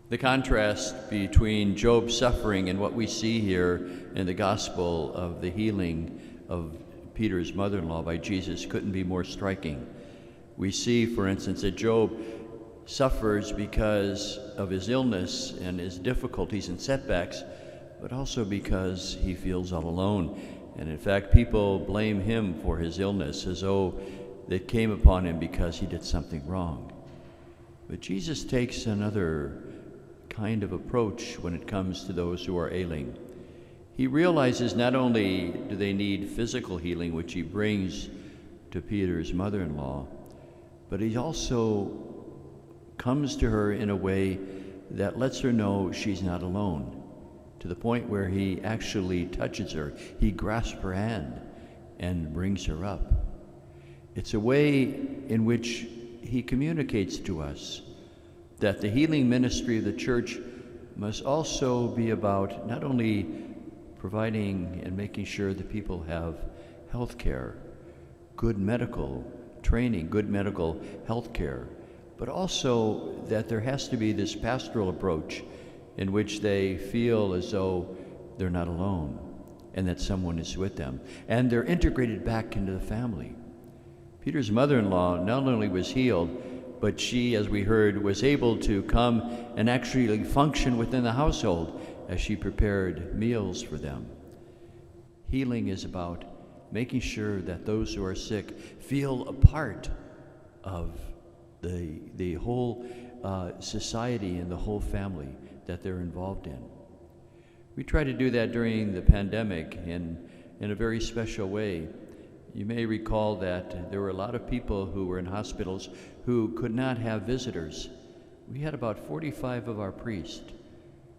The contrast between Job's suffering and what we see here in the gospel of the healing of Peter's mother-in-law by Jesus couldn't be more striking. We see, for instance, that Job suffers because of his illness and his difficulties and setbacks, but also because he feels all alone. And in fact, people blame him for his illness as though it came upon him because he did something wrong. But Jesus takes another kind of approach when it comes to those who are ailing. He realizes not only do they need physical healing, which he brings to Peter's mother-in-law, but he also comes to her in a way that lets her know she's not alone, to the point where he actually touches her. He grasps her hand and brings her up. It's a way in which he communicates to us that the healing ministry of the church must also be about not only providing and making sure that people have health care, good medical training, good medical health care, but also that there has to be this pastoral approach in which they feel as though they're not alone and that someone is with them, and they're integrated back into the family. Peter's mother-in-law not only was healed, but she, as we heard, was able to come and actually function within the household as she prepared meals for them. Healing is about making sure that those who are sick feel a part of the whole society and the whole family that they're involved in. We tried to do that during the pandemic in a very special way. You may recall that there were a lot of people who were in hospitals who could not have visitors. We had about 45 of our priests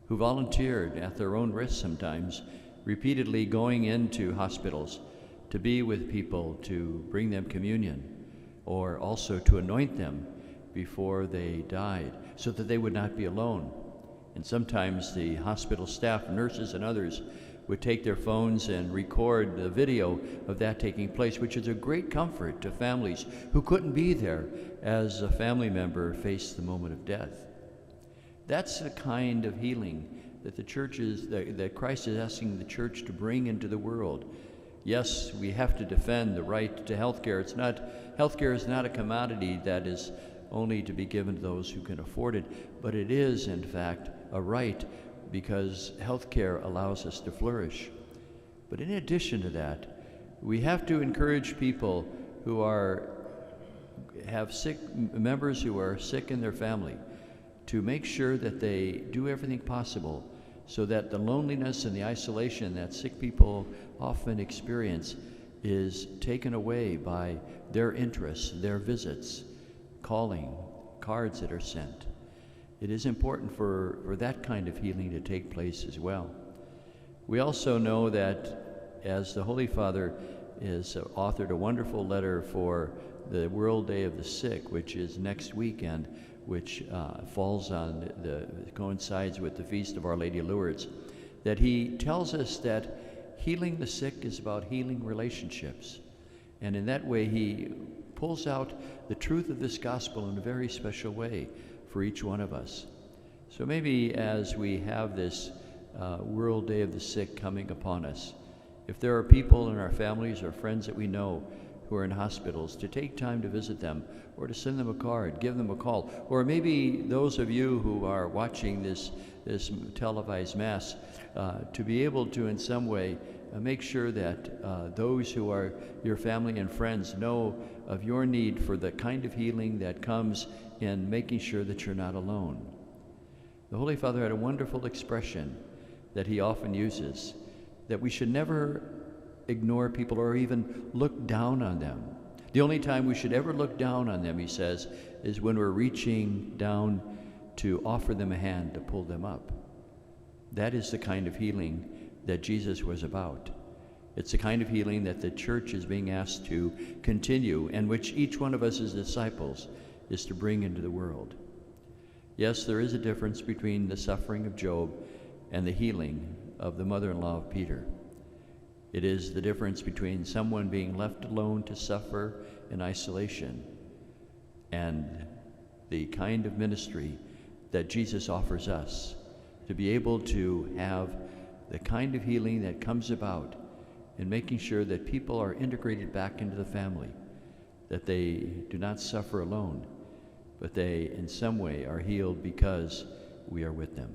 who volunteered at their own risk sometimes, repeatedly going into hospitals to be with people, to bring them communion, or also to anoint them before they died, so that they would not be alone. And sometimes the hospital staff, nurses and others, would take their phones and record the video of that taking place, which is a great comfort to families who couldn't be there as a family member faced the moment of death. That's the kind of healing that that Christ is asking the church to bring into the world. Yes, we have to defend the right to health care. Healthcare is not a commodity that is only to be given to those who can afford it, but it is, in fact, a right, because health care allows us to flourish. But in addition to that, we have to encourage people who have sick members who are sick in their family to make sure that they do everything possible so that the loneliness and the isolation that sick people often experience is taken away by their interests, their visits, calling, cards that are sent. It is important for that kind of healing to take place as well. We also know that as the Holy Father has authored a wonderful letter for the World Day of the Sick, which is next weekend, which coincides with the Feast of Our Lady of Lourdes, that he tells us that healing the sick is about healing relationships. And in that way, he pulls out the truth of this gospel in a very special way for each one of us. So maybe as we have this World Day of the Sick coming upon us, if there are people in our families or friends that we know who are in hospitals, to take time to visit them, or to send them a card, give them a call, or maybe those of you who are watching this televised Mass, to be able to in some way make sure that those who are your family and friends know of your need for the kind of healing that comes in making sure that you're not alone. The Holy Father had a wonderful expression that he often uses, that we should never ignore people or even look down on them. The only time we should ever look down on them, he says, is when we're reaching down to offer them a hand to pull them up. That is the kind of healing that Jesus was about. It's the kind of healing that the church is being asked to continue, and which each one of us as disciples is to bring into the world. Yes, there is a difference between the suffering of Job and the healing of the mother-in-law of Peter. It is the difference between someone being left alone to suffer in isolation and the kind of ministry that Jesus offers us, to be able to have the kind of healing that comes about in making sure that people are integrated back into the family, that they do not suffer alone, but they in some way are healed because we are with them.